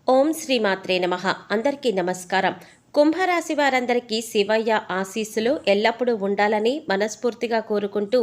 ఓం శ్రీ మాత్రే నమః. అందరికీ నమస్కారం. కుంభరాశి వారందరికీ శివయ్య ఆశీస్సులు ఎల్లప్పుడూ ఉండాలని మనస్ఫూర్తిగా కోరుకుంటూ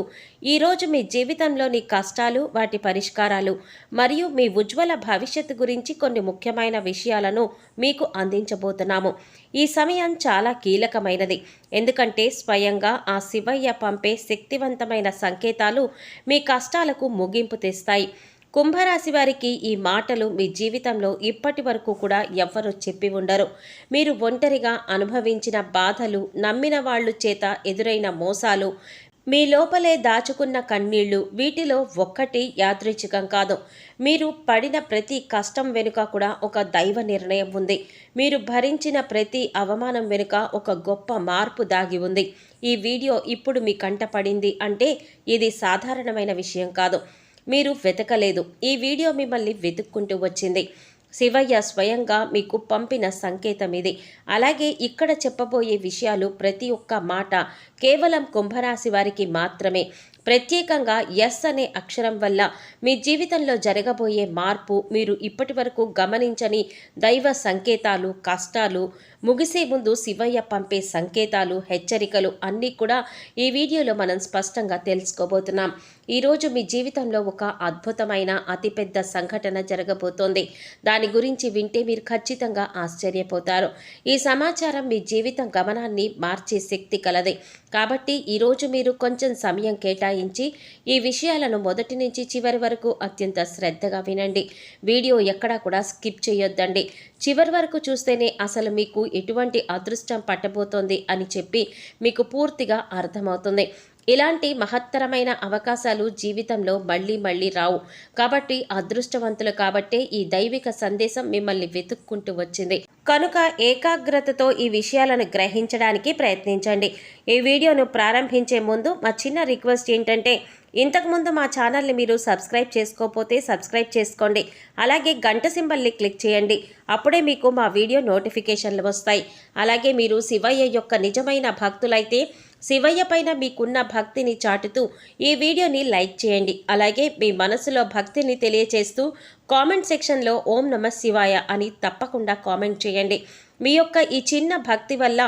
ఈరోజు మీ జీవితంలోని కష్టాలు, వాటి పరిష్కారాలు మరియు మీ ఉజ్వల భవిష్యత్తు గురించి కొన్ని ముఖ్యమైన విషయాలను మీకు అందించబోతున్నాము. ఈ సమయం చాలా కీలకమైనది. ఎందుకంటే స్వయంగా ఆ శివయ్య పంపే శక్తివంతమైన సంకేతాలు మీ కష్టాలకు ముగింపు తెస్తాయి. కుంభరాశి వారికి ఈ మాటలు మీ జీవితంలో ఇప్పటి వరకు కూడా ఎవ్వరూ చెప్పి ఉండరు. మీరు ఒంటరిగా అనుభవించిన బాధలు, నమ్మిన వాళ్ళు చేత ఎదురైన మోసాలు, మీ లోపలే దాచుకున్న కన్నీళ్లు, వీటిలో ఒక్కటి యాదృచ్ఛికం కాదు. మీరు పడిన ప్రతి కష్టం వెనుక కూడా ఒక దైవ నిర్ణయం ఉంది. మీరు భరించిన ప్రతి అవమానం వెనుక ఒక గొప్ప మార్పు దాగి ఉంది. ఈ వీడియో ఇప్పుడు మీ కంట పడింది అంటే ఇది సాధారణమైన విషయం కాదు. మీరు వెతకలేదు, ఈ వీడియో మిమ్మల్ని వెతుక్కుంటూ వచ్చింది. శివయ్య స్వయంగా మీకు పంపిన సంకేతం ఇది. అలాగే ఇక్కడ చెప్పబోయే విషయాలు ప్రతి ఒక్క మాట కేవలం కుంభరాశి వారికి మాత్రమే. ప్రత్యేకంగా ఎస్ అనే అక్షరం వల్ల మీ జీవితంలో జరగబోయే మార్పు, మీరు ఇప్పటి వరకు గమనించని దైవ సంకేతాలు, కష్టాలు, ముగిసే ముందు శివయ్య పంపే సంకేతాలు, హెచ్చరికలు అన్నీ కూడా ఈ వీడియోలో మనం స్పష్టంగా తెలుసుకోబోతున్నాం. ఈరోజు మీ జీవితంలో ఒక అద్భుతమైన అతిపెద్ద సంఘటన జరగబోతోంది. దాని గురించి వింటే మీరు ఖచ్చితంగా ఆశ్చర్యపోతారు. ఈ సమాచారం మీ జీవితం గమనాన్ని మార్చే శక్తి కలది. కాబట్టి ఈరోజు మీరు కొంచెం సమయం కేటాయించి ఈ విషయాలను మొదటి నుంచి చివరి వరకు అత్యంత శ్రద్ధగా వినండి. వీడియో ఎక్కడా కూడా స్కిప్ చేయొద్దండి. చివరి వరకు చూస్తేనే అసలు మీకు ఎటువంటి అదృష్టం పట్టబోతోంది అని చెప్పి మీకు పూర్తిగా అర్థమవుతుంది. ఇలాంటి మహత్తరమైన అవకాశాలు జీవితంలో మళ్ళీ మళ్ళీ రావు. కాబట్టి అదృష్టవంతులు కాబట్టే ఈ దైవిక సందేశం మిమ్మల్ని వెతుక్కుంటూ వచ్చింది. కనుక ఏకాగ్రతతో ఈ విషయాలను గ్రహించడానికి ప్రయత్నించండి. ఈ వీడియోను ప్రారంభించే ముందు మా చిన్న రిక్వెస్ట్ ఏంటంటే, ఇంతకుముందు మా ఛానల్ని మీరు సబ్స్క్రైబ్ చేసుకోకపోతే సబ్స్క్రైబ్ చేసుకోండి. అలాగే గంట సింబల్ని క్లిక్ చేయండి. అప్పుడే మీకు మా వీడియో నోటిఫికేషన్లు వస్తాయి. అలాగే మీరు శివయ్య యొక్క నిజమైన భక్తులైతే శివయ్య పైన మీకున్న భక్తిని చాటుతూ ఈ వీడియోని లైక్ చేయండి. అలాగే మీ మనసులో భక్తిని తెలియచేస్తూ కామెంట్ సెక్షన్లో ఓం నమః శివాయ అని తప్పకుండా కామెంట్ చేయండి. మీ యొక్క ఈ చిన్న భక్తి వల్ల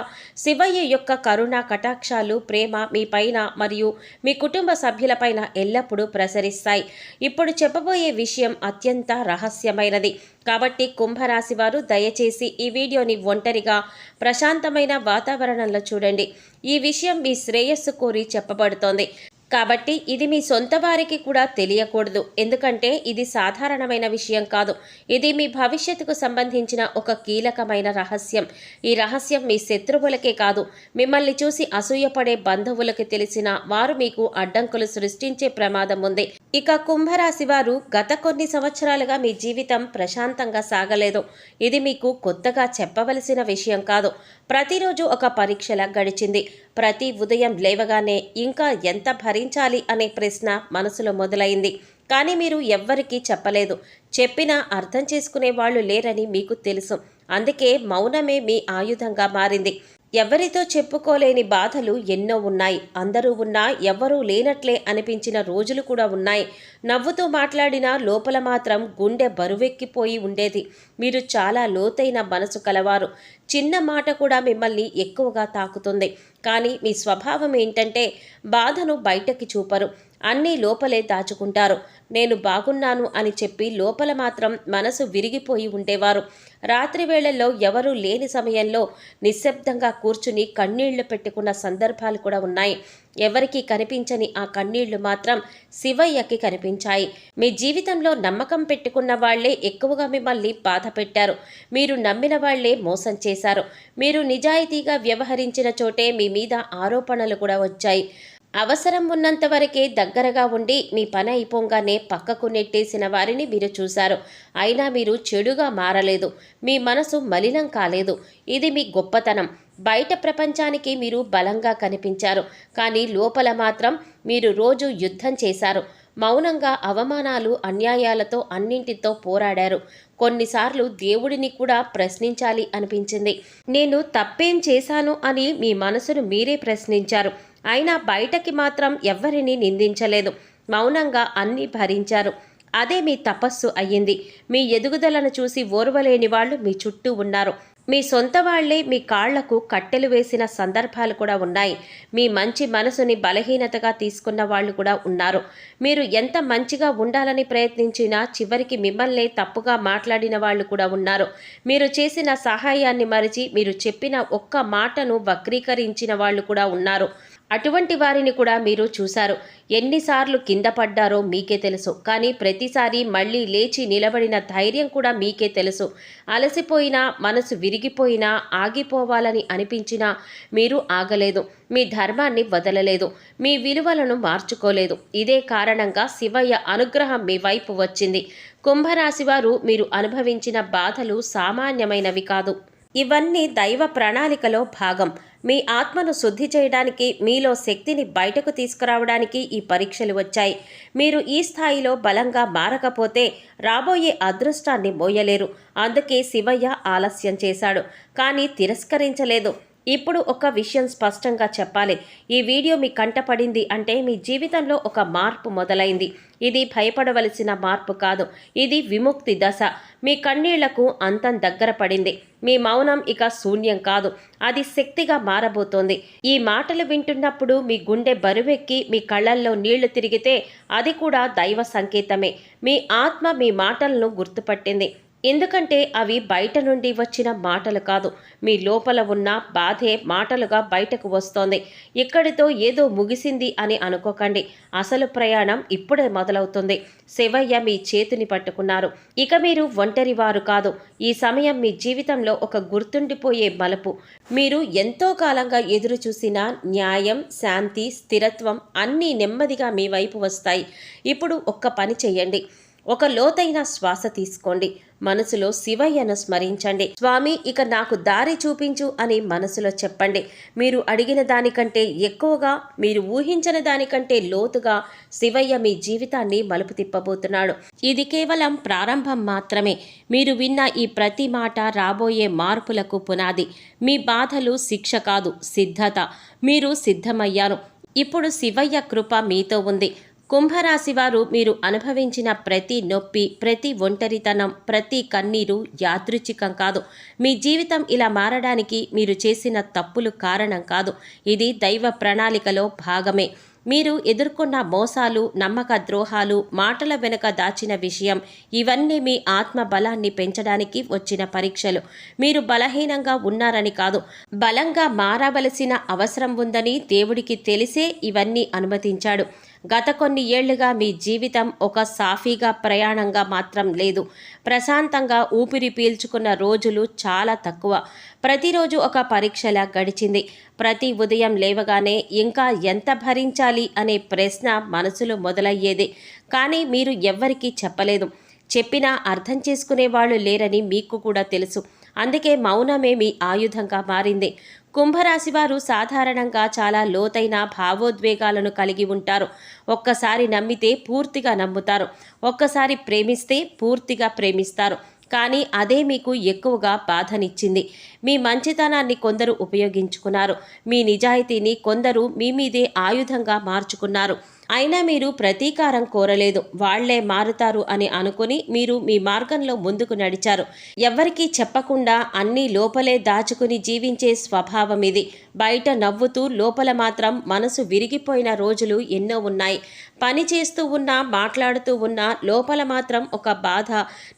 శివయ్య యొక్క కరుణ కటాక్షాలు, ప్రేమ మీ పైన మరియు మీ కుటుంబ సభ్యులపైన ఎల్లప్పుడూ ప్రసరిస్తాయి. ఇప్పుడు చెప్పబోయే విషయం అత్యంత రహస్యమైనది. కాబట్టి కుంభరాశి వారు దయచేసి ఈ వీడియోని ఒంటరిగా ప్రశాంతమైన వాతావరణంలో చూడండి. ఈ విషయం మీ శ్రేయస్సు కోరి చెప్పబడుతోంది. కాబట్టి ఇది మీ సొంత వారికి కూడా తెలియకూడదు. ఎందుకంటే ఇది సాధారణమైన విషయం కాదు. ఇది మీ భవిష్యత్తుకు సంబంధించిన ఒక కీలకమైన రహస్యం. ఈ రహస్యం మీ శత్రువులకే కాదు, మిమ్మల్ని చూసి అసూయపడే బంధువులకు తెలిసిన వారు మీకు అడ్డంకులు సృష్టించే ప్రమాదం ఉంది. ఇక కుంభరాశి వారు గత కొన్ని సంవత్సరాలుగా మీ జీవితం ప్రశాంతంగా సాగలేదు. ఇది మీకు కొత్తగా చెప్పవలసిన విషయం కాదు. ప్రతిరోజు ఒక పరీక్షలా గడిచింది. ప్రతి ఉదయం లేవగానే ఇంకా ఎంత భరించాలి అనే ప్రశ్న మనసులో మొదలైంది. కానీ మీరు ఎవ్వరికీ చెప్పలేదు. చెప్పినా అర్థం చేసుకునే వాళ్ళు లేరని మీకు తెలుసు. అందుకే మౌనమే మీ ఆయుధంగా మారింది. ఎవరితో చెప్పుకోలేని బాధలు ఎన్నో ఉన్నాయి. అందరూ ఉన్నా ఎవ్వరూ లేనట్లే అనిపించిన రోజులు కూడా ఉన్నాయి. నవ్వుతూ మాట్లాడినా లోపల మాత్రం గుండె బరువెక్కిపోయి ఉండేది. మీరు చాలా లోతైన మనసు కలవారు. చిన్న మాట కూడా మిమ్మల్ని ఎక్కువగా తాకుతుంది. కానీ మీ స్వభావం ఏంటంటే బాధను బయటకి చూపరు, అన్నీ లోపలే దాచుకుంటారు. నేను బాగున్నాను అని చెప్పి లోపల మాత్రం మనసు విరిగిపోయి ఉండేవారు. రాత్రి వేళల్లో ఎవరూ లేని సమయంలో నిశ్శబ్దంగా కూర్చుని కన్నీళ్లు పెట్టుకున్న సందర్భాలు కూడా ఉన్నాయి. ఎవరికీ కనిపించని ఆ కన్నీళ్లు మాత్రం శివయ్యకి కనిపించాయి. మీ జీవితంలో నమ్మకం పెట్టుకున్న వాళ్లే ఎక్కువగా మిమ్మల్ని బాధ పెట్టారు. మీరు నమ్మిన వాళ్లే మోసం చేశారు. మీరు నిజాయితీగా వ్యవహరించిన చోటే మీ మీద ఆరోపణలు కూడా వచ్చాయి. అవసరం ఉన్నంత వరకే దగ్గరగా ఉండి మీ పని అయిపోగానే పక్కకు నెట్టేసిన వారిని మీరు చూశారు. అయినా మీరు చెడుగా మారలేదు. మీ మనసు మలినం కాలేదు. ఇది మీ గొప్పతనం. బయట ప్రపంచానికి మీరు బలంగా కనిపించారు. కానీ లోపల మాత్రం మీరు రోజు యుద్ధం చేశారు. మౌనంగా అవమానాలు, అన్యాయాలతో అన్నింటితో పోరాడారు. కొన్నిసార్లు దేవుడిని కూడా ప్రశ్నించాలి అనిపించింది. నేను తప్పేం చేశాను అని మీ మనసును మీరే ప్రశ్నించారు. అయినా బయటకి మాత్రం ఎవ్వరినీ నిందించలేదు. మౌనంగా అన్నీ భరించారు. అదే మీ తపస్సు అయ్యింది. మీ ఎదుగుదలను చూసి ఓర్వలేని వాళ్ళు మీ చుట్టూ ఉన్నారు. మీ సొంత వాళ్లే మీ కాళ్లకు కట్టెలు వేసిన సందర్భాలు కూడా ఉన్నాయి. మీ మంచి మనసుని బలహీనతగా తీసుకున్న వాళ్ళు కూడా ఉన్నారు. మీరు ఎంత మంచిగా ఉండాలని ప్రయత్నించినా చివరికి మిమ్మల్నే తప్పుగా మాట్లాడిన వాళ్ళు కూడా ఉన్నారు. మీరు చేసిన సహాయాన్ని మరిచి మీరు చెప్పిన ఒక్క మాటను వక్రీకరించిన వాళ్ళు కూడా ఉన్నారు. అటువంటి వారిని కూడా మీరు చూశారు. ఎన్నిసార్లు కింద పడ్డారో మీకే తెలుసు. కానీ ప్రతిసారి మళ్ళీ లేచి నిలబడిన ధైర్యం కూడా మీకే తెలుసు. అలసిపోయినా, మనసు విరిగిపోయినా, ఆగిపోవాలని అనిపించినా మీరు ఆగలేదు. మీ ధర్మాన్ని వదలలేదు. మీ విలువలను మార్చుకోలేదు. ఇదే కారణంగా శివయ్య అనుగ్రహం మీ వైపు వచ్చింది. కుంభరాశివారు మీరు అనుభవించిన బాధలు సామాన్యమైనవి కాదు. ఇవన్నీ దైవ ప్రణాళికలో భాగం. మీ ఆత్మను శుద్ధి చేయడానికి, మీలో శక్తిని బయటకు తీసుకురావడానికి ఈ పరీక్షలు వచ్చాయి. మీరు ఈ స్థాయిలో బలంగా మారకపోతే రాబోయే అదృష్టాన్ని మోయలేరు. అందుకే శివయ్య ఆలస్యం చేశాడు, కానీ తిరస్కరించలేదు. ఇప్పుడు ఒక విషయం స్పష్టంగా చెప్పాలి. ఈ వీడియో మీ కంటపడింది అంటే మీ జీవితంలో ఒక మార్పు మొదలైంది. ఇది భయపడవలసిన మార్పు కాదు. ఇది విముక్తి దశ. మీ కన్నీళ్లకు అంతం దగ్గర పడింది. మీ మౌనం ఇక శూన్యం కాదు, అది శక్తిగా మారబోతోంది. ఈ మాటలు వింటున్నప్పుడు మీ గుండె బరువెక్కి మీ కళ్ళల్లో నీళ్లు తిరిగితే అది కూడా దైవ సంకేతమే. మీ ఆత్మ మీ మాటలను గుర్తుపట్టింది. ఎందుకంటే అవి బయట నుండి వచ్చిన మాటలు కాదు. మీ లోపల ఉన్న బాధే మాటలుగా బయటకు వస్తోంది. ఇక్కడితో ఏదో ముగిసింది అని అనుకోకండి. అసలు ప్రయాణం ఇప్పుడే మొదలవుతుంది. శివయ్య మీ చేతిని పట్టుకున్నారు. ఇక మీరు ఒంటరివారు కాదు. ఈ సమయం మీ జీవితంలో ఒక గుర్తుండిపోయే మలుపు. మీరు ఎంతో కాలంగా ఎదురు చూసిన న్యాయం, శాంతి, స్థిరత్వం అన్నీ నెమ్మదిగా మీ వైపు వస్తాయి. ఇప్పుడు ఒక్క పని చెయ్యండి. ఒక లోతైన శ్వాస తీసుకోండి. మనసులో శివయ్యను స్మరించండి. స్వామి, ఇక నాకు దారి చూపించు అని మనసులో చెప్పండి. మీరు అడిగిన దానికంటే ఎక్కువగా, మీరు ఊహించిన దానికంటే లోతుగా శివయ్య మీ జీవితాన్ని మలుపు తిప్పబోతున్నాడు. ఇది కేవలం ప్రారంభం మాత్రమే. మీరు విన్న ఈ ప్రతి మాట రాబోయే మార్పులకు పునాది. మీ బాధలు శిక్ష కాదు, సిద్ధత. మీరు సిద్ధమయ్యారు. ఇప్పుడు శివయ్య కృప మీతో ఉంది. కుంభరాశివారు మీరు అనుభవించిన ప్రతి నొప్పి, ప్రతి ఒంటరితనం, ప్రతి కన్నీరు యాదృచ్ఛికం కాదు. మీ జీవితం ఇలా మారడానికి మీరు చేసిన తప్పులు కారణం కాదు. ఇది దైవ ప్రణాళికలో భాగమే. మీరు ఎదుర్కొన్న మోసాలు, నమ్మక ద్రోహాలు, మాటల వెనుక దాచిన విషయం, ఇవన్నీ మీ ఆత్మ బలాన్ని పెంచడానికి వచ్చిన పరీక్షలు. మీరు బలహీనంగా ఉన్నారని కాదు, బలంగా మారవలసిన అవసరం ఉందని దేవుడికి తెలిసే ఇవన్నీ అనుమతించాడు. గత కొన్ని ఏళ్లుగా మీ జీవితం ఒక సాఫీగా ప్రయాణంగా మాత్రం లేదు. ప్రశాంతంగా ఊపిరి పీల్చుకున్న రోజులు చాలా తక్కువ. ప్రతిరోజు ఒక పరీక్షలా గడిచింది. ప్రతి ఉదయం లేవగానే ఇంకా ఎంత భరించాలి అనే ప్రశ్న మనసులో మొదలయ్యేది. కానీ మీరు ఎవ్వరికీ చెప్పలేదు. చెప్పినా అర్థం చేసుకునేవాళ్ళు లేరని మీకు కూడా తెలుసు. అందుకే మౌనమే మీ ఆయుధంగా మారింది. కుంభరాశివారు సాధారణంగా చాలా లోతైన భావోద్వేగాలను కలిగి ఉంటారు. ఒక్కసారి నమ్మితే పూర్తిగా నమ్ముతారు. ఒక్కసారి ప్రేమిస్తే పూర్తిగా ప్రేమిస్తారు. కానీ అదే మీకు ఎక్కువగా బాధనిచ్చింది. మీ మంచితనాన్ని కొందరు ఉపయోగించుకున్నారు. మీ నిజాయితీని కొందరు మీ మీదే ఆయుధంగా మార్చుకున్నారు. అయినా మీరు ప్రతీకారం కోరలేదు. వాళ్లే మారుతారు అని అనుకుని మీరు మీ మార్గంలో ముందుకు నడిచారు. ఎవ్వరికీ చెప్పకుండా అన్నీ లోపలే దాచుకుని జీవించే స్వభావం ఇది. బయట నవ్వుతూ లోపల మాత్రం మనసు విరిగిపోయిన రోజులు ఎన్నో ఉన్నాయి. పని చేస్తూ ఉన్నా, మాట్లాడుతూ ఉన్నా లోపల మాత్రం ఒక బాధ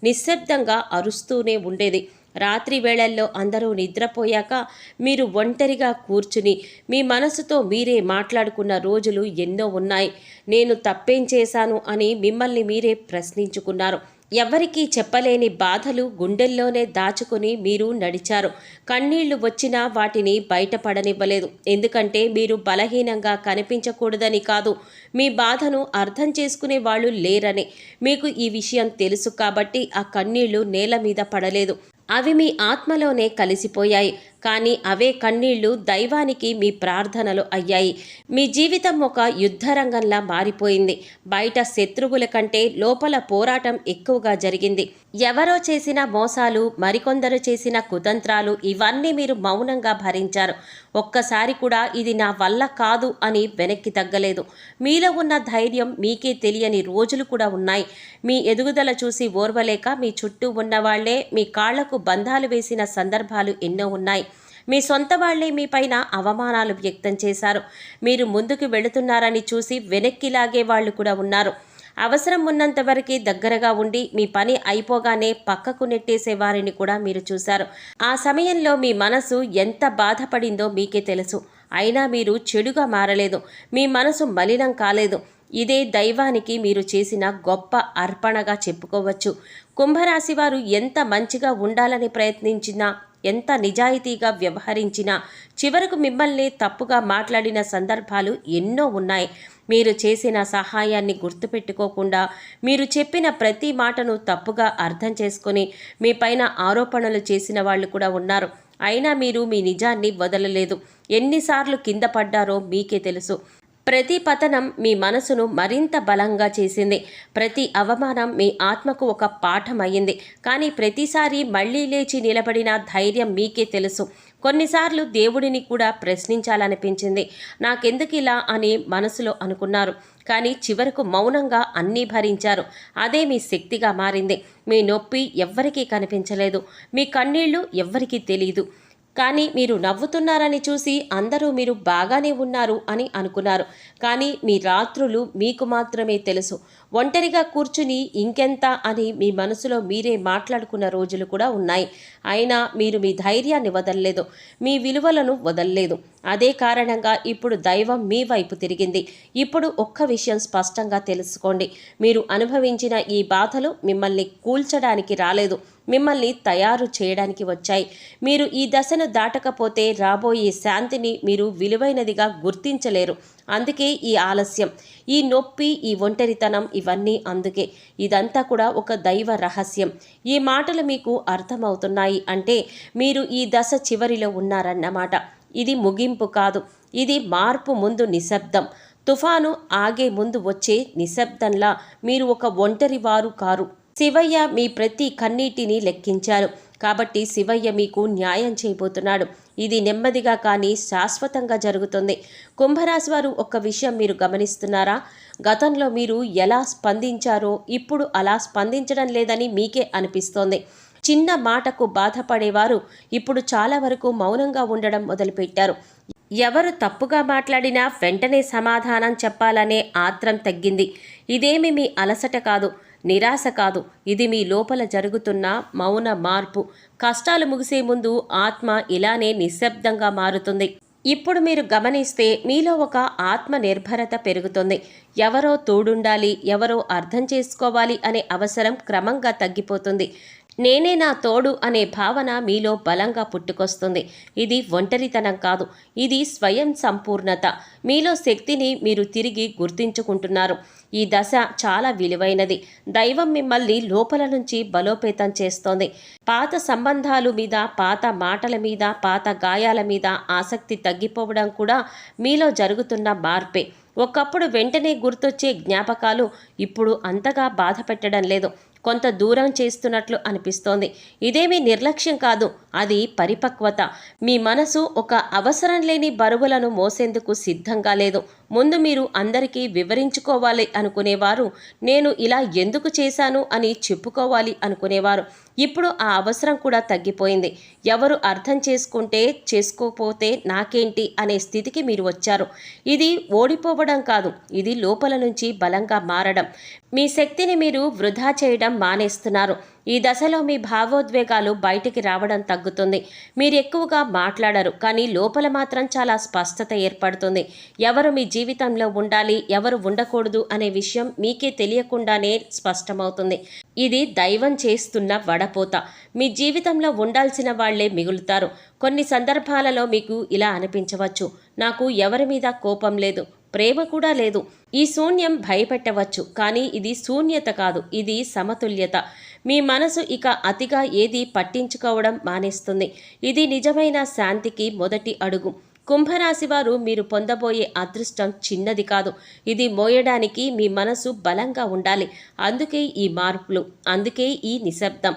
నిశ్శబ్దంగా అరుస్తూనే ఉండేది. రాత్రి వేళల్లో అందరూ నిద్రపోయాక మీరు ఒంటరిగా కూర్చుని మీ మనసుతో మీరే మాట్లాడుకున్న రోజులు ఎన్నో ఉన్నాయి. నేను తప్పేం చేశాను అని మిమ్మల్ని మీరే ప్రశ్నించుకున్నారు. ఎవ్వరికీ చెప్పలేని బాధలు గుండెల్లోనే దాచుకుని మీరు నడిచారు. కన్నీళ్లు వచ్చినా వాటిని బయటపడనివ్వలేదు. ఎందుకంటే మీరు బలహీనంగా కనిపించకూడదని కాదు, మీ బాధను అర్థం చేసుకునే వాళ్ళు లేరని. మీకు ఈ విషయం తెలుసు కాబట్టి ఆ కన్నీళ్లు నేల మీద పడలేదు. అవి మీ ఆత్మలోనే కలిసిపోయాయి. కానీ అవే కన్నీళ్లు దైవానికి మీ ప్రార్థనలు అయ్యాయి. మీ జీవితం ఒక యుద్ధరంగంలా మారిపోయింది. బయట శత్రువుల కంటే లోపల పోరాటం ఎక్కువగా జరిగింది. ఎవరో చేసిన మోసాలు, మరికొందరు చేసిన కుతంత్రాలు, ఇవన్నీ మీరు మౌనంగా భరించారు. ఒక్కసారి కూడా ఇది నా వల్ల కాదు అని వెనక్కి తగ్గలేదు. మీలో ఉన్న ధైర్యం మీకే తెలియని రోజులు కూడా ఉన్నాయి. మీ ఎదుగుదల చూసి ఓర్వలేక మీ చుట్టూ ఉన్నవాళ్లే మీ కాళ్లకు బంధాలు వేసిన సందర్భాలు ఎన్నో ఉన్నాయి. మీ సొంత వాళ్లే మీ పైన అవమానాలు వ్యక్తం చేశారు. మీరు ముందుకు వెళుతున్నారని చూసి వెనక్కి లాగే వాళ్ళు కూడా ఉన్నారు. అవసరం ఉన్నంత వరకే దగ్గరగా ఉండి మీ పని అయిపోగానే పక్కకు నెట్టేసే వారిని కూడా మీరు చూశారు. ఆ సమయంలో మీ మనసు ఎంత బాధపడిందో మీకే తెలుసు. అయినా మీరు చెడుగా మారలేదు. మీ మనసు మలినం కాలేదు. ఇదే దైవానికి మీరు చేసిన గొప్ప అర్పణగా చెప్పుకోవచ్చు. కుంభరాశి వారు ఎంత మంచిగా ఉండాలని ప్రయత్నించినా, ఎంత నిజాయితీగా వ్యవహరించినా చివరకు మిమ్మల్ని తప్పుగా మాట్లాడిన సందర్భాలు ఎన్నో ఉన్నాయి. మీరు చేసిన సహాయాన్ని గుర్తుపెట్టుకోకుండా, మీరు చెప్పిన ప్రతి మాటను తప్పుగా అర్థం చేసుకొని మీ పైన ఆరోపణలు చేసిన వాళ్ళు కూడా ఉన్నారు. అయినా మీరు మీ నిజాన్ని వదలలేదు. ఎన్నిసార్లు కింద పడ్డారో మీకే తెలుసు. ప్రతి పతనం మీ మనసును మరింత బలంగా చేసింది. ప్రతి అవమానం మీ ఆత్మకు ఒక పాఠం అయ్యింది. కానీ ప్రతిసారి మళ్ళీ లేచి నిలబడిన ధైర్యం మీకే తెలుసు. కొన్నిసార్లు దేవుడిని కూడా ప్రశ్నించాలనిపించింది. నాకెందుకు ఇలా అని మనసులో అనుకున్నారు. కానీ చివరకు మౌనంగా అన్నీ భరించారు. అదే మీ శక్తిగా మారింది. మీ నొప్పి ఎవ్వరికీ కనిపించలేదు. మీ కన్నీళ్లు ఎవ్వరికీ తెలియదు. కానీ మీరు నవ్వుతున్నారని చూసి అందరూ మీరు బాగానే ఉన్నారు అని అనుకున్నారు. కానీ మీ రాత్రులు మీకు మాత్రమే తెలుసు. ఒంటరిగా కూర్చుని ఇంకెంత అని మీ మనసులో మీరే మాట్లాడుకున్న రోజులు కూడా ఉన్నాయి. అయినా మీరు మీ ధైర్యాన్ని వదల్లేదు. మీ విలువలను వదల్లేదు. అదే కారణంగా ఇప్పుడు దైవం మీ వైపు తిరిగింది. ఇప్పుడు ఒక్క విషయం స్పష్టంగా తెలుసుకోండి. మీరు అనుభవించిన ఈ బాధలు మిమ్మల్ని కూల్చడానికి రాలేదు. మిమ్మల్ని తయారు చేయడానికి వచ్చాయి. మీరు ఈ దశను దాటకపోతే రాబోయే శాంతిని మీరు విలువైనదిగా గుర్తించలేరు. అందుకే ఈ ఆలస్యం, ఈ నొప్పి, ఈ ఒంటరితనం, ఇవన్నీ అందుకే. ఇదంతా కూడా ఒక దైవ రహస్యం. ఈ మాటలు మీకు అర్థమవుతున్నాయి అంటే మీరు ఈ దశ చివరిలో ఉన్నారన్నమాట. ఇది ముగింపు కాదు. ఇది మార్పు ముందు నిశ్శబ్దం. తుఫాను ఆగే ముందు వచ్చే నిశ్శబ్దంలా మీరు ఒక ఒంటరి వారు కారు. శివయ్య మీ ప్రతి కన్నీటిని లెక్కించారు. కాబట్టి శివయ్య మీకు న్యాయం చేయబోతున్నాడు. ఇది నెమ్మదిగా కానీ శాశ్వతంగా జరుగుతుంది. కుంభరాశి వారు ఒక్క విషయం మీరు గమనిస్తున్నారా? గతంలో మీరు ఎలా స్పందించారో ఇప్పుడు అలా స్పందించడం లేదని మీకే అనిపిస్తోంది. చిన్న మాటకు బాధపడేవారు ఇప్పుడు చాలా వరకు మౌనంగా ఉండడం మొదలుపెట్టారు. ఎవరు తప్పుగా మాట్లాడినా వెంటనే సమాధానం చెప్పాలనే ఆత్రం తగ్గింది. ఇదేమి మీ అలసట కాదు, నిరాశ కాదు. ఇది మీ లోపల జరుగుతున్న మౌన మార్పు. కష్టాలు ముగిసే ముందు ఆత్మ ఇలానే నిశ్శబ్దంగా మారుతుంది. ఇప్పుడు మీరు గమనిస్తే మీలో ఒక ఆత్మ నిర్భరత పెరుగుతుంది. ఎవరో తోడుండాలి, ఎవరో అర్థం చేసుకోవాలి అనే అవసరం క్రమంగా తగ్గిపోతుంది. నేనే నా తోడు అనే భావన మీలో బలంగా పుట్టుకొస్తుంది. ఇది ఒంటరితనం కాదు, ఇది స్వయం సంపూర్ణత. మీలో శక్తిని మీరు తిరిగి గుర్తించుకుంటున్నారు. ఈ దశ చాలా విలువైనది. దైవం మిమ్మల్ని లోపల నుంచి బలోపేతం చేస్తోంది. పాత సంబంధాలు మీద, పాత మాటల మీద, పాత గాయాల మీద ఆసక్తి తగ్గిపోవడం కూడా మీలో జరుగుతున్న మార్పే. ఒకప్పుడు వెంటనే గుర్తొచ్చే జ్ఞాపకాలు ఇప్పుడు అంతగా బాధ పెట్టడం లేదు. కొంత దూరం చేస్తున్నట్లు అనిపిస్తోంది. ఇదేమీ నిర్లక్ష్యం కాదు, అది పరిపక్వత. మీ మనసు ఒక అవసరం లేని బరువులను మోసేందుకు సిద్ధంగా లేదు. ముందు మీరు అందరికీ వివరించుకోవాలి అనుకునేవారు, నేను ఇలా ఎందుకు చేశాను అని చెప్పుకోవాలి అనుకునేవారు. ఇప్పుడు ఆ అవసరం కూడా తగ్గిపోయింది. ఎవరు అర్థం చేసుకుంటే చేసుకోకపోతే నాకేంటి అనే స్థితికి మీరు వచ్చారు. ఇది ఓడిపోవడం కాదు, ఇది లోపల నుంచి బలంగా మారడం. మీ శక్తిని మీరు వృధా చేయడం మానేస్తున్నారు. ఈ దశలో మీ భావోద్వేగాలు బయటికి రావడం తగ్గుతుంది. మీరు ఎక్కువగా మాట్లాడరు, కానీ లోపల మాత్రం చాలా స్పష్టత ఏర్పడుతుంది. ఎవరు మీ జీవితంలో ఉండాలి, ఎవరు ఉండకూడదు అనే విషయం మీకే తెలియకుండానే స్పష్టమవుతుంది. ఇది దైవం చేస్తున్న వడపోత. మీ జీవితంలో ఉండాల్సిన వాళ్లే మిగులుతారు. కొన్ని సందర్భాలలో మీకు ఇలా అనిపించవచ్చు, నాకు ఎవరి మీద కోపం లేదు, ప్రేమ కూడా లేదు. ఈ శూన్యం భయపెట్టవచ్చు, కానీ ఇది శూన్యత కాదు, ఇది సమతుల్యత. మీ మనసు ఇక అతిగా ఏది పట్టించుకోవడం మానేస్తుంది. ఇది నిజమైన శాంతికి మొదటి అడుగు. కుంభరాశి వారు మీరు పొందబోయే అదృష్టం చిన్నది కాదు. ఇది మోయడానికి మీ మనసు బలంగా ఉండాలి. అందుకే ఈ మార్పులు, అందుకే ఈ నిశ్శబ్దం.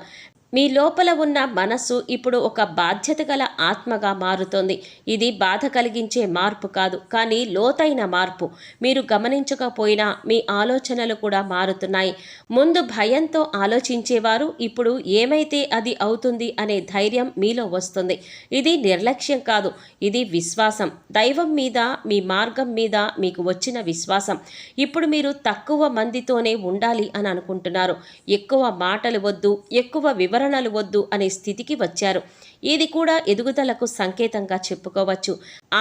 మీ లోపల ఉన్న మనస్సు ఇప్పుడు ఒక బాధ్యత గల ఆత్మగా మారుతోంది. ఇది బాధ కలిగించే మార్పు కాదు, కానీ లోతైన మార్పు. మీరు గమనించకపోయినా మీ ఆలోచనలు కూడా మారుతున్నాయి. ముందు భయంతో ఆలోచించేవారు ఇప్పుడు ఏమైతే అది అవుతుంది అనే ధైర్యం మీలో వస్తుంది. ఇది నిర్లక్ష్యం కాదు, ఇది విశ్వాసం. దైవం మీద, మీ మార్గం మీద మీకు వచ్చిన విశ్వాసం. ఇప్పుడు మీరు తక్కువ మందితోనే ఉండాలి అని అనుకుంటున్నారు. ఎక్కువ మాటలు వద్దు, ఎక్కువ వివరణలు వద్దు అనే స్థితికి వచ్చారు. ఇది కూడా ఎదుగుదలకు సంకేతంగా చెప్పుకోవచ్చు.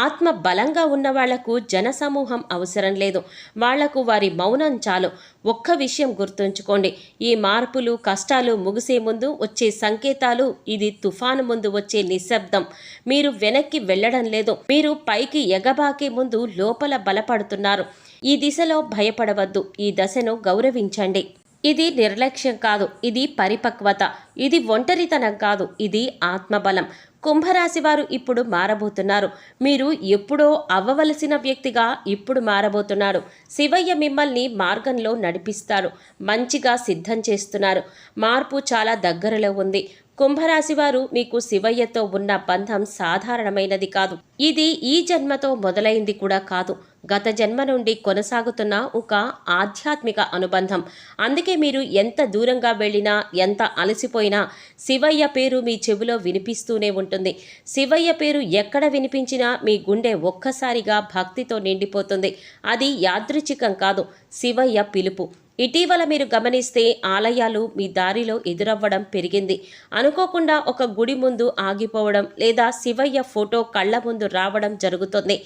ఆత్మ బలంగా ఉన్న వాళ్లకు జనసమూహం అవసరం లేదు. వాళ్లకు వారి మౌనం చాలు. ఒక్క విషయం గుర్తుంచుకోండి, ఈ మార్పులు, కష్టాలు ముగిసే ముందు వచ్చే సంకేతాలు. ఇది తుఫాను ముందు వచ్చే నిశ్శబ్దం. మీరు వెనక్కి వెళ్లడం లేదు, మీరు పైకి ఎగబాకే ముందు లోపల బలపడుతున్నారు. ఈ దిశలో భయపడవద్దు, ఈ దశను గౌరవించండి. ఇది నిర్లక్ష్యం కాదు, ఇది పరిపక్వత. ఇది ఒంటరితనం కాదు, ఇది ఆత్మబలం. కుంభరాశి వారు ఇప్పుడు మారబోతున్నారు. మీరు ఎప్పుడో అవ్వవలసిన వ్యక్తిగా ఇప్పుడు మారబోతున్నారు. శివయ్య మిమ్మల్ని మార్గంలో నడిపిస్తారు, మంచిగా సిద్ధం చేస్తున్నారు. మార్పు చాలా దగ్గరలో ఉంది. కుంభరాశి వారు మీకు శివయ్యతో ఉన్న బంధం సాధారణమైనది కాదు. ఇది ఈ జన్మతో మొదలైంది కూడా కాదు, గత జన్మ నుండి కొనసాగుతున్న ఒక ఆధ్యాత్మిక అనుబంధం. అందుకే మీరు ఎంత దూరంగా వెళ్ళినా, ఎంత అలసిపోయినా శివయ్య పేరు మీ చెవిలో వినిపిస్తూనే ఉంటుంది. శివయ్య పేరు ఎక్కడ వినిపించినా మీ గుండె ఒక్కసారిగా భక్తితో నిండిపోతుంది. అది యాదృచ్ఛికం కాదు, శివయ్య పిలుపు. ఇటీవల మీరు గమనిస్తే ఆలయాలు మీ దారిలో ఎదురవ్వడం పెరిగింది. అనుకోకుండా ఒక గుడి ముందు ఆగిపోవడం, లేదా శివయ్య ఫోటో కళ్ళ ముందు రావడం జరుగుతుంది.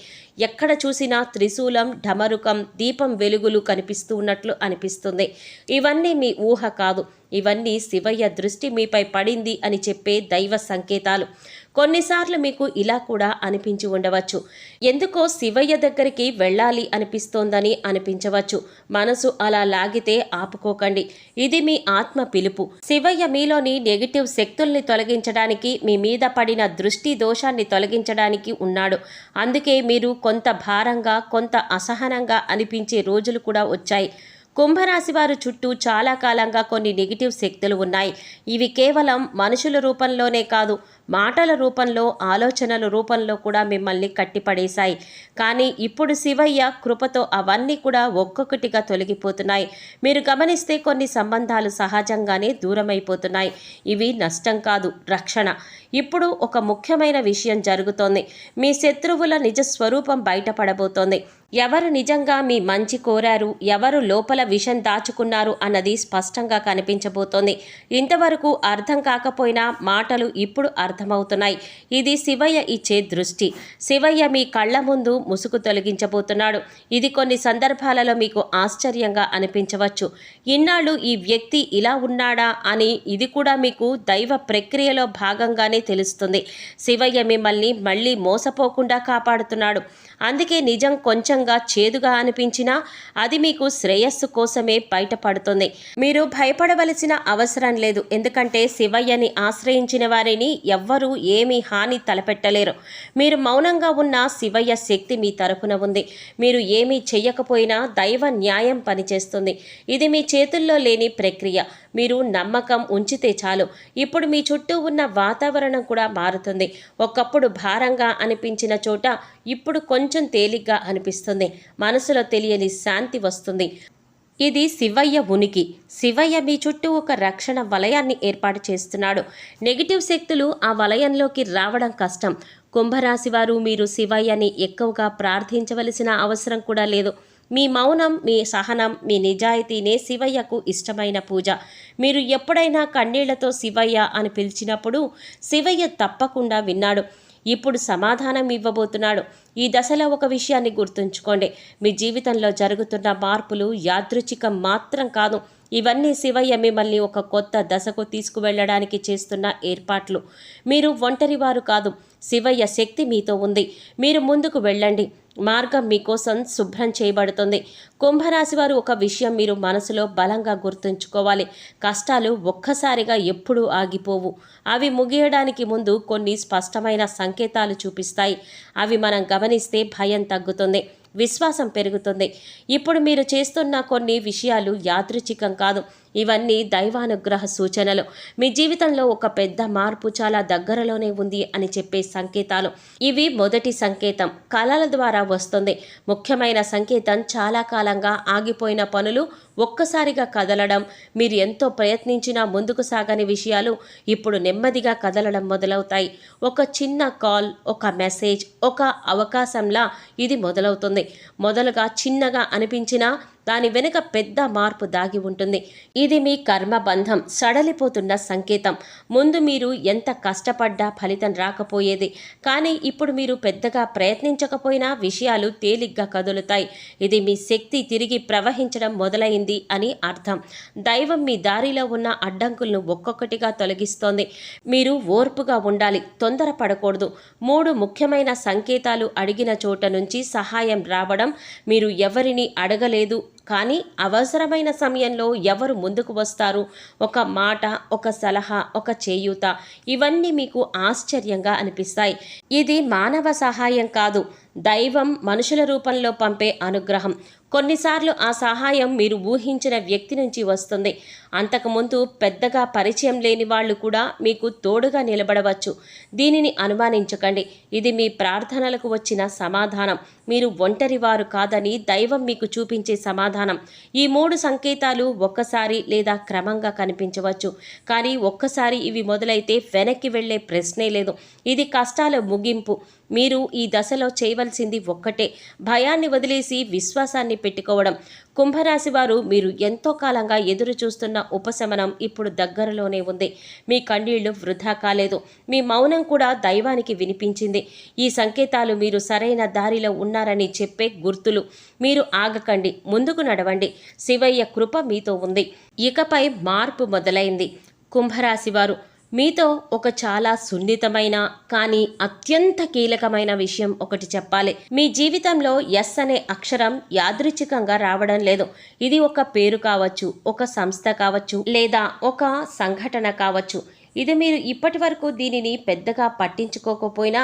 ఎక్కడ చూసినా త్రిశూలం, ఢమరుకం, దీపం వెలుగులు కనిపిస్తూ ఉన్నట్లు అనిపిస్తుంది. ఇవన్నీ మీ ఊహ కాదు, ఇవన్నీ శివయ్య దృష్టి మీపై పడింది అని చెప్పే దైవ సంకేతాలు. కొన్నిసార్లు మీకు ఇలా కూడా అనిపించి ఉండవచ్చు, ఎందుకో శివయ్య దగ్గరికి వెళ్ళాలి అనిపిస్తోందని అనిపించవచ్చు. మనసు అలా లాగితే ఆపుకోకండి, ఇది మీ ఆత్మ పిలుపు. శివయ్య మీలోని నెగిటివ్ శక్తుల్ని తొలగించడానికి, మీ మీద పడిన దృష్టి దోషాన్ని తొలగించడానికి ఉన్నాడు. అందుకే మీరు కొంత భారంగా, కొంత అసహనంగా అనిపించే రోజులు కూడా వచ్చాయి. కుంభరాశి వారు చుట్టూ చాలా కాలంగా కొన్ని నెగిటివ్ శక్తులు ఉన్నాయి. ఇవి కేవలం మనుషుల రూపంలోనే కాదు, మాటల రూపంలో, ఆలోచనల రూపంలో కూడా మిమ్మల్ని కట్టిపడేశాయి. కానీ ఇప్పుడు శివయ్య కృపతో అవన్నీ కూడా ఒక్కొక్కటిగా తొలగిపోతున్నాయి. మీరు గమనిస్తే కొన్ని సంబంధాలు సహజంగానే దూరమైపోతున్నాయి. ఇవి నష్టం కాదు, రక్షణ. ఇప్పుడు ఒక ముఖ్యమైన విషయం జరుగుతోంది. మీ శత్రువుల నిజ స్వరూపం బయటపడబోతోంది. ఎవరు నిజంగా మీ మంచి కోరారు, ఎవరు లోపల విషం దాచుకున్నారు అన్నది స్పష్టంగా కనిపించబోతోంది. ఇంతవరకు అర్థం కాకపోయినా మాటలు ఇప్పుడు అర్థమవుతున్నాయి. ఇది శివయ్య ఇచ్చే దృష్టి. శివయ్య మీ కళ్ళ ముందు ముసుగు తొలగించబోతున్నాడు. ఇది కొన్ని సందర్భాలలో మీకు ఆశ్చర్యంగా అనిపించవచ్చు. ఇన్నాళ్ళు ఈ వ్యక్తి ఇలా ఉన్నాడా అని. ఇది కూడా మీకు దైవ ప్రక్రియలో భాగంగానే తెలుస్తుంది. శివయ్య మిమ్మల్ని మళ్ళీ మోసపోకుండా కాపాడుతున్నాడు. అందుకే నిజం కొంచెంగా చేదుగా అనిపించినా అది మీకు శ్రేయస్సు కోసమే బయటపడుతుంది. మీరు భయపడవలసిన అవసరం లేదు, ఎందుకంటే శివయ్యని ఆశ్రయించిన వారిని ఎవ్వరూ ఏమీ హాని తలపెట్టలేరు. మీరు మౌనంగా ఉన్న శివయ్య శక్తి మీ తరపున ఉంది. మీరు ఏమీ చెయ్యకపోయినా దైవ న్యాయం పనిచేస్తుంది. ఇది మీ చేతుల్లో లేని ప్రక్రియ. మీరు నమ్మకం ఉంచితే చాలు. ఇప్పుడు మీ చుట్టూ ఉన్న వాతావరణం కూడా మారుతుంది. ఒకప్పుడు భారంగా అనిపించిన చోట ఇప్పుడు కొంచెం తేలిగ్గా అనిపిస్తుంది. మనసులో తెలియని శాంతి వస్తుంది. ఇది శివయ్య ఉనికి. శివయ్య మీ చుట్టూ ఒక రక్షణ వలయాన్ని ఏర్పాటు చేస్తున్నాడు. నెగిటివ్ శక్తులు ఆ వలయంలోకి రావడం కష్టం. కుంభరాశి వారు మీరు శివయ్యని ఎక్కువగా ప్రార్థించవలసిన అవసరం కూడా లేదు. మీ మౌనం, మీ సహనం, మీ నిజాయితీనే శివయ్యకు ఇష్టమైన పూజ. మీరు ఎప్పుడైనా కన్నీళ్లతో శివయ్య అని పిలిచినప్పుడు శివయ్య తప్పకుండా విన్నాడు. ఇప్పుడు సమాధానం ఇవ్వబోతున్నాడు. ఈ దశలో ఒక విషయాన్ని గుర్తుంచుకోండి, మీ జీవితంలో జరుగుతున్న మార్పులు యాదృచ్ఛికం మాత్రం కాదు, ఇవన్నీ శివయ్య మిమ్మల్ని ఒక కొత్త దశకు తీసుకువెళ్ళడానికి చేస్తున్న ఏర్పాట్లు. మీరు ఒంటరివారు కాదు, శివయ్య శక్తి మీతో ఉంది. మీరు ముందుకు వెళ్ళండి, మార్గం మీకోసం శుభ్రం చేయబడుతుంది. కుంభరాశి వారు ఒక విషయం మీరు మనసులో బలంగా గుర్తుంచుకోవాలి. కష్టాలు ఒక్కసారిగా ఎప్పుడూ ఆగిపోవు. అవి ముగియడానికి ముందు కొన్ని స్పష్టమైన సంకేతాలు చూపిస్తాయి. అవి మనం గమనిస్తే భయం తగ్గుతుంది, విశ్వాసం పెరుగుతుంది. ఇప్పుడు మీరు చేస్తున్న కొన్ని విషయాలు యాదృచ్ఛికం కాదు, ఇవన్నీ దైవానుగ్రహ సూచనలు. మీ జీవితంలో ఒక పెద్ద మార్పు చాలా దగ్గరలోనే ఉంది అని చెప్పే సంకేతాలు. ఇవి మొదటి సంకేతం కళల ద్వారా వస్తుంది. ముఖ్యమైన సంకేతం చాలా కాలంగా ఆగిపోయిన పనులు ఒక్కసారిగా కదలడం. మీరు ఎంతో ప్రయత్నించినా ముందుకు సాగని విషయాలు ఇప్పుడు నెమ్మదిగా కదలడం మొదలవుతాయి. ఒక చిన్న కాల్, ఒక మెసేజ్, ఒక అవకాశంలా ఇది మొదలవుతుంది. మొదలుగా చిన్నగా అనిపించినా దాని వెనుక పెద్ద మార్పు దాగి ఉంటుంది. ఇది మీ కర్మబంధం సడలిపోతున్న సంకేతం. ముందు మీరు ఎంత కష్టపడ్డా ఫలితం రాకపోయేది, కానీ ఇప్పుడు మీరు పెద్దగా ప్రయత్నించకపోయినా విషయాలు తేలిగ్గా కదులుతాయి. ఇది మీ శక్తి తిరిగి ప్రవహించడం మొదలైంది అని అర్థం. దైవం మీ దారిలో ఉన్న అడ్డంకులను ఒక్కొక్కటిగా తొలగిస్తోంది. మీరు ఓర్పుగా ఉండాలి, తొందరపడకూడదు. 3 ముఖ్యమైన సంకేతాలు అడిగిన చోట నుంచి సహాయం రావడం. మీరు ఎవరిని అడగలేదు, కానీ అవసరమైన సమయంలో ఎవరు ముందుకు వస్తారు? ఒక మాట, ఒక సలహా, ఒక చేయూత, ఇవన్నీ మీకు ఆశ్చర్యంగా అనిపిస్తాయి. ఇది మానవ సహాయం కాదు, దైవం మనుషుల రూపంలో పంపే అనుగ్రహం. కొన్నిసార్లు ఆ సహాయం మీరు ఊహించిన వ్యక్తి నుంచి వస్తుంది. అంతకుముందు పెద్దగా పరిచయం లేని వాళ్ళు కూడా మీకు తోడుగా నిలబడవచ్చు. దీనిని అనుమానించకండి, ఇది మీ ప్రార్థనలకు వచ్చిన సమాధానం. మీరు ఒంటరివారు కాదని దైవం మీకు చూపించే సమాధానం. ఈ 3 సంకేతాలు ఒక్కసారి లేదా క్రమంగా కనిపించవచ్చు, కానీ ఒక్కసారి ఇవి మొదలైతే వెనక్కి వెళ్ళే ప్రశ్నే లేదు. ఇది కష్టాల ముగింపు. మీరు ఈ దశలో చేయవలసింది ఒక్కటే, భయాన్ని వదిలేసి విశ్వాసాన్ని పెట్టుకోవడం. కుంభరాశి వారు, మీరు ఎంతో కాలంగా ఎదురు చూస్తున్న ఉపశమనం ఇప్పుడు దగ్గరలోనే ఉంది. మీ కన్నీళ్లు వృధా కాలేదు, మీ మౌనం కూడా దైవానికి వినిపించింది. ఈ సంకేతాలు మీరు సరైన దారిలో ఉన్నారని చెప్పే గుర్తులు. మీరు ఆగకండి, ముందుకు నడవండి. శివయ్య కృప మీతో ఉంది. ఇకపై మార్పు మొదలైంది. కుంభరాశి వారు, మీతో ఒక చాలా సున్నితమైన కానీ అత్యంత కీలకమైన విషయం ఒకటి చెప్పాలి. మీ జీవితంలో ఎస్ అనే అక్షరం యాదృచ్ఛికంగా రావడం లేదు. ఇది ఒక పేరు కావచ్చు, ఒక సంస్థ కావచ్చు, లేదా ఒక సంఘటన కావచ్చు. ఇది మీరు ఇప్పటి వరకు దీనిని పెద్దగా పట్టించుకోకపోయినా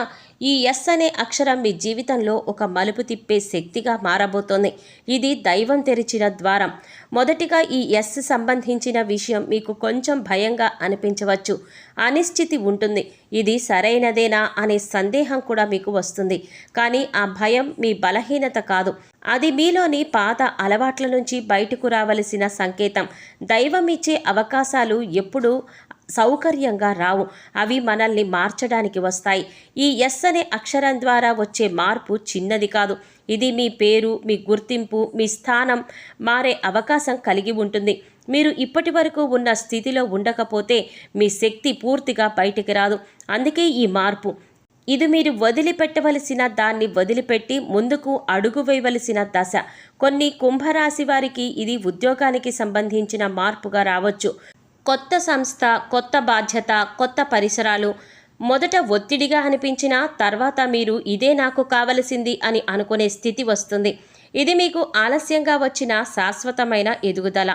ఈ ఎస్ అనే అక్షరం మీ జీవితంలో ఒక మలుపు తిప్పే శక్తిగా మారబోతోంది. ఇది దైవం తెరిచిన ద్వారం. మొదటిగా ఈ ఎస్ సంబంధించిన విషయం మీకు కొంచెం భయంగా అనిపించవచ్చు. అనిశ్చితి ఉంటుంది. ఇది సరైనదేనా అనే సందేహం కూడా మీకు వస్తుంది. కానీ ఆ భయం మీ బలహీనత కాదు, అది మీలోని పాత అలవాట్ల నుంచి బయటకు రావలసిన సంకేతం. దైవం ఇచ్చే అవకాశాలు ఎప్పుడూ సౌకర్యంగా రావు, అవి మనల్ని మార్చడానికి వస్తాయి. ఈ ఎస్ అనే అక్షరం ద్వారా వచ్చే మార్పు చిన్నది కాదు. ఇది మీ పేరు, మీ గుర్తింపు, మీ స్థానం మారే అవకాశం కలిగి ఉంటుంది. మీరు ఇప్పటి వరకు ఉన్న స్థితిలో ఉండకపోతే మీ శక్తి పూర్తిగా బయటికి రాదు. అందుకే ఈ మార్పు. ఇది మీరు వదిలిపెట్టవలసిన దాన్ని వదిలిపెట్టి ముందుకు అడుగు వేయవలసిన దశ. కొన్ని కుంభరాశి వారికి ఇది ఉద్యోగానికి సంబంధించిన మార్పుగా రావచ్చు. కొత్త సంస్థ, కొత్త బాధ్యత, కొత్త పరిసరాలు. మొదట ఒత్తిడిగా అనిపించినా తర్వాత మీరు ఇదే నాకు కావలసింది అని అనుకునే స్థితి వస్తుంది. ఇది మీకు ఆలస్యంగా వచ్చిన శాశ్వతమైన ఎదుగుదల.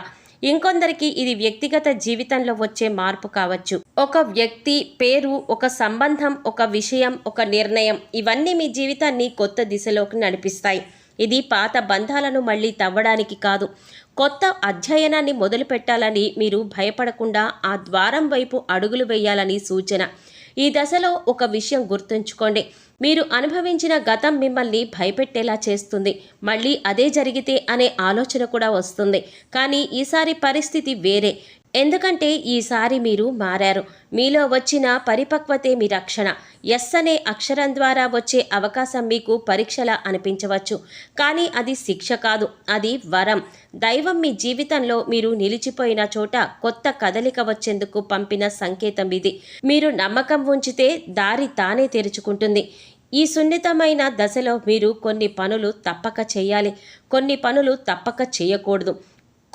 ఇంకొందరికి ఇది వ్యక్తిగత జీవితంలో వచ్చే మార్పు కావచ్చు. ఒక వ్యక్తి, పేరు, ఒక సంబంధం, ఒక విషయం, ఒక నిర్ణయం, ఇవన్నీ మీ జీవితాన్ని కొత్త దిశలోకి నడిపిస్తాయి. ఇది పాత బంధాలను మళ్ళీ తవ్వడానికి కాదు, కొత్త అధ్యయనాన్ని మొదలు పెట్టాలని మీరు భయపడకుండా ఆ ద్వారం వైపు అడుగులు వేయాలని సూచన. ఈ దశలో ఒక విషయం గుర్తుంచుకోండి, మీరు అనుభవించిన గతం మిమ్మల్ని భయపెట్టేలా చేస్తుంది. మళ్ళీ అదే జరిగితే అనే ఆలోచన కూడా వస్తుంది. కానీ ఈసారి పరిస్థితి వేరే. ఎందుకంటే ఈసారి మీరు మారారు. మీలో వచ్చిన పరిపక్వతే మీ రక్షణ. ఎస్ అనే అక్షరం ద్వారా వచ్చే అవకాశం మీకు పరీక్షలా అనిపించవచ్చు, కానీ అది శిక్ష కాదు, అది వరం. దైవం మీ జీవితంలో మీరు నిలిచిపోయిన చోట కొత్త కదలిక వచ్చేందుకు పంపిన సంకేతం ఇది. మీరు నమ్మకం ఉంచితే దారి తానే తెరుచుకుంటుంది. ఈ సున్నితమైన దశలో మీరు కొన్ని పనులు తప్పక చేయాలి, కొన్ని పనులు తప్పక చేయకూడదు.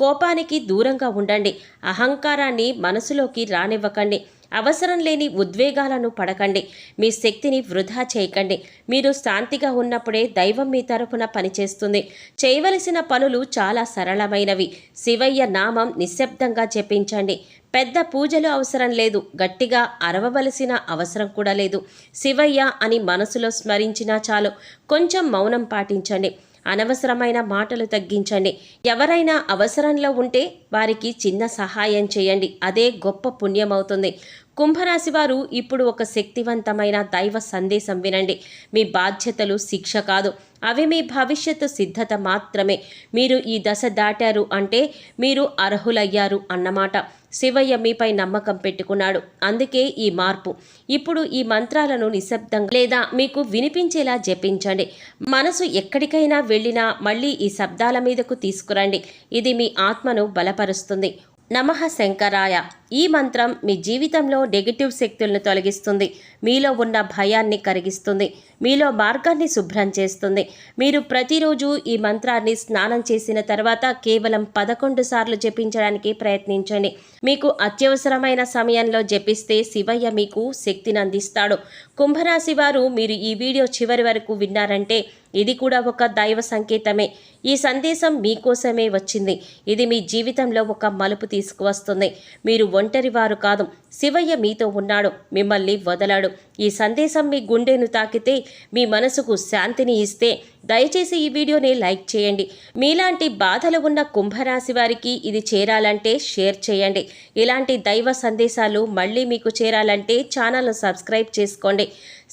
కోపానికి దూరంగా ఉండండి. అహంకారాన్ని మనసులోకి రానివ్వకండి. అవసరం లేని ఉద్వేగాలను పడకండి. మీ శక్తిని వృధా చేయకండి. మీరు శాంతిగా ఉన్నప్పుడే దైవం మీ తరఫున పనిచేస్తుంది. చేయవలసిన పనులు చాలా సరళమైనవి. శివయ్య నామం నిశ్శబ్దంగా జపించండి. పెద్ద పూజలు అవసరం లేదు. గట్టిగా అరవవలసిన అవసరం కూడా లేదు. శివయ్య అని మనసులో స్మరించినా చాలు. కొంచెం మౌనం పాటించండి. అనవసరమైన మాటలు తగ్గించండి. ఎవరైనా అవసరంలో ఉంటే వారికి చిన్న సహాయం చేయండి. అదే గొప్ప పుణ్యమవుతుంది. కుంభరాశి వారు ఇప్పుడు ఒక శక్తివంతమైన దైవ సందేశం వినండి. మీ బాధ్యతలు శిక్ష కాదు, అవి మీ భవిష్యత్తు సిద్ధత మాత్రమే. మీరు ఈ దశ దాటారు అంటే మీరు అర్హులయ్యారు అన్నమాట. శివయ్య మీపై నమ్మకం పెట్టుకున్నాడు. అందుకే ఈ మార్పు. ఇప్పుడు ఈ మంత్రాలను నిశ్శబ్దంగా లేదా మీకు వినిపించేలా జపించండి. మనసు ఎక్కడికైనా వెళ్ళినా మళ్ళీ ఈ శబ్దాల మీదకు తీసుకురండి. ఇది మీ ఆత్మను బలపరుస్తుంది. నమః శంకరాయ. ఈ మంత్రం మీ జీవితంలో నెగిటివ్ శక్తులను తొలగిస్తుంది. మీలో ఉన్న భయాన్ని కరిగిస్తుంది. మీలో మార్గాన్ని శుభ్రం చేస్తుంది. మీరు ప్రతిరోజు ఈ మంత్రాన్ని స్నానం చేసిన తర్వాత కేవలం 11 సార్లు జపించడానికి ప్రయత్నించండి. మీకు అత్యవసరమైన సమయంలో జపిస్తే శివయ్య మీకు శక్తిని అందిస్తాడు. కుంభరాశి వారు, మీరు ఈ వీడియో చివరి వరకు విన్నారంటే ఇది కూడా ఒక దైవ సంకేతమే. ఈ సందేశం మీకోసమే వచ్చింది. ఇది మీ జీవితంలో ఒక మలుపు తీసుకువస్తుంది. మీరు ఒంటరి వారు కాదు. శివయ్య మీతో ఉన్నాడు. మిమ్మల్ని వదలాడు. ఈ సందేశం మీ గుండెను తాకితే, మీ మనసుకు శాంతిని ఇస్తే దయచేసి ఈ వీడియోని లైక్ చేయండి. మీలాంటి బాధలు ఉన్న కుంభరాశి వారికి ఇది చేరాలంటే షేర్ చేయండి. ఇలాంటి దైవ సందేశాలు మళ్ళీ మీకు చేరాలంటే ఛానల్ను సబ్స్క్రైబ్ చేసుకోండి.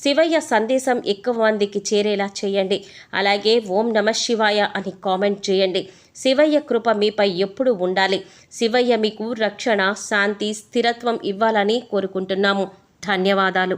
శివయ్య సందేశం ఎక్కువ మందికి చేరేలా చేయండి. అలాగే ఓం నమః శివాయ అని కామెంట్ చేయండి. శివయ్య కృప మీపై ఎప్పుడు ఉండాలి. శివయ్య మీకు రక్షణ, శాంతి, స్థిరత్వం ఇవ్వాలని కోరుకుంటున్నాము. ధన్యవాదాలు.